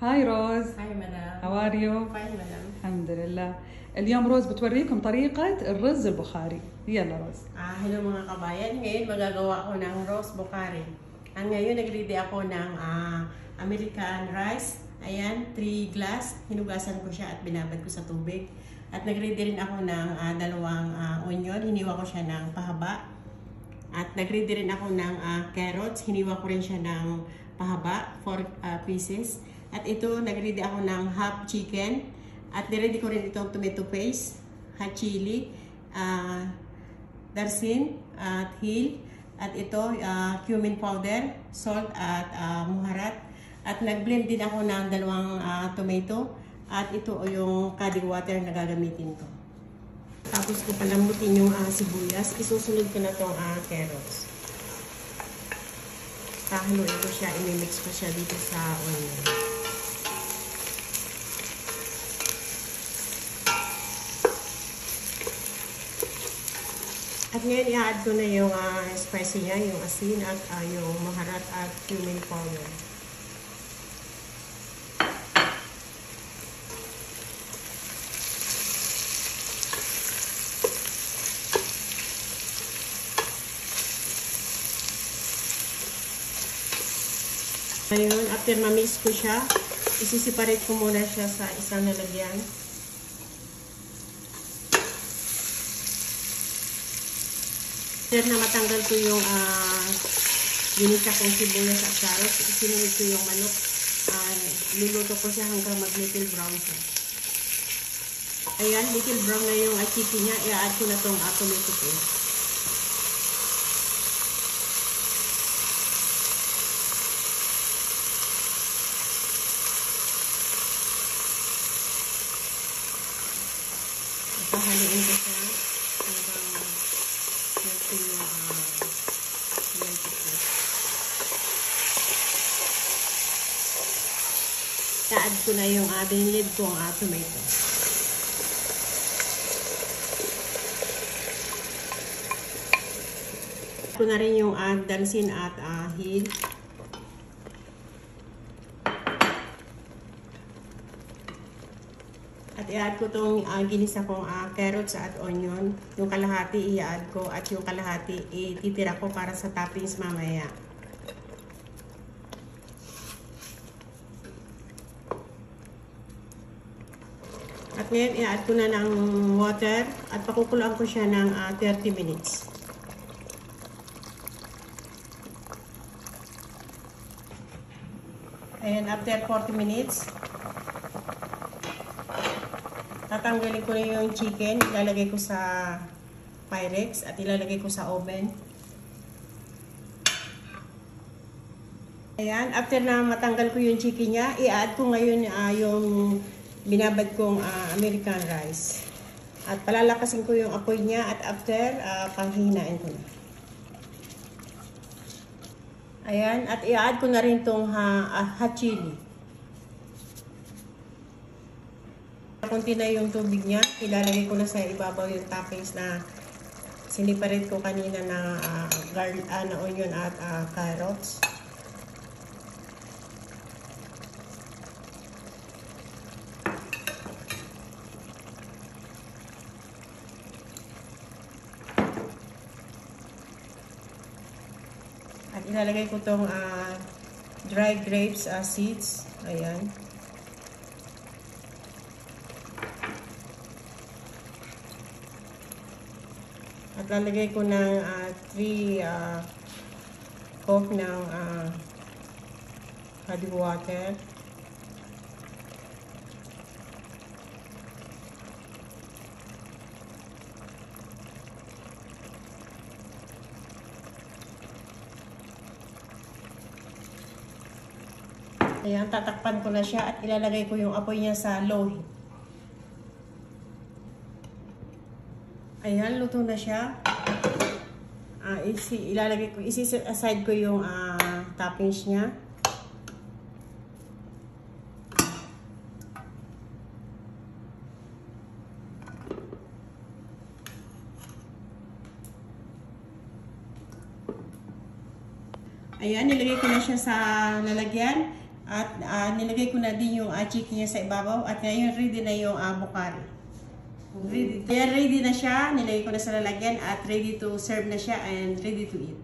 هاي روز. هاي مدام. How are you؟ فاين مدام. الحمد لله. اليوم روز بتوريكم طريقة الرز البخاري. يلا روز. Hello mga kabayan. Ngayon magagawa ko ng rose bukhari. Ngayon nag-ready ako ng American rice. Ayan, 3 glass. Hinugasan ko siya at binabad ko sa tubig. At nag-ready rin ako ng dalawang onion. Hiniwa ko siya ng pahaba. At nag-ready rin ako ng carrots. Hiniwa ko rin siya ng pahaba, 4 pieces. At ito, nag-ready ako ng half chicken. At niready ko rin itong tomato paste, hot chili, darsin, at hill. At ito, cumin powder, salt, at muharat. At nag-blend din ako ng dalawang tomato. At ito yung cadi water na gagamitin ko. Tapos ko palambutin yung sibuyas. Isusunod ko na itong carrots. Haluin ko siya, imimix ko siya dito sa onion. At ngayon, i-add ko na yung spicy niya, yung asin at yung maharat at cumin powder. Ngayon, after ma-mix ko siya, isi-separate ko muna siya sa isang lalagyan. After na matanggal ko yung ginisa kong sibuyas at carrots, isinunod ko yung manok. Luluto ko siya hanggang mag-little brown siya. Ayan, little brown na yung chicken niya. I-add ko na itong tomato paste. Pahaluin ko siya hanggang natin yung tomato paste. I-add ko na yung binilid kong tomato. Ko na rin yung darsin at hill. At i-add ko itong ginisa kong carrots at onion. Yung kalahati i-add ko at yung kalahati ititira ko para sa toppings mamaya. At ngayon i-add ko na ng water at pakukuluan ko siya ng 30 minutes. Ayan, after 40 minutes, tatanggalin ko na yung chicken, ilalagay ko sa Pyrex at ilalagay ko sa oven. Ayan, after na matanggal ko yung chicken niya, i-add ko ngayon yung binabad kong American rice. At palalakasin ko yung apoy niya at after, panghihinain ko na. Ayan, at i-add ko na rin itong hot chili. Kunti na yung tubig niya, ilalagay ko na sa ibabaw yung toppings na siniparate ko kanina na onion at carrots. At ilalagay ko itong dry grapes seeds. Ayan. At lalagay ko ng 3 cup ng cadi water. Ayan, tatakpan ko na siya at ilalagay ko yung apoy niya sa low heat. Ayan, luto na siya. Ilalagay ko, isi-aside ko yung toppings niya. Ayan, nilagay ko na siya sa lalagyan. At nilagay ko na din yung chicken niya sa ibabaw. At ngayon ready na yung bukari. Ready na siya. Nilagay ko na sa lalagyan at ready to serve na siya and ready to eat.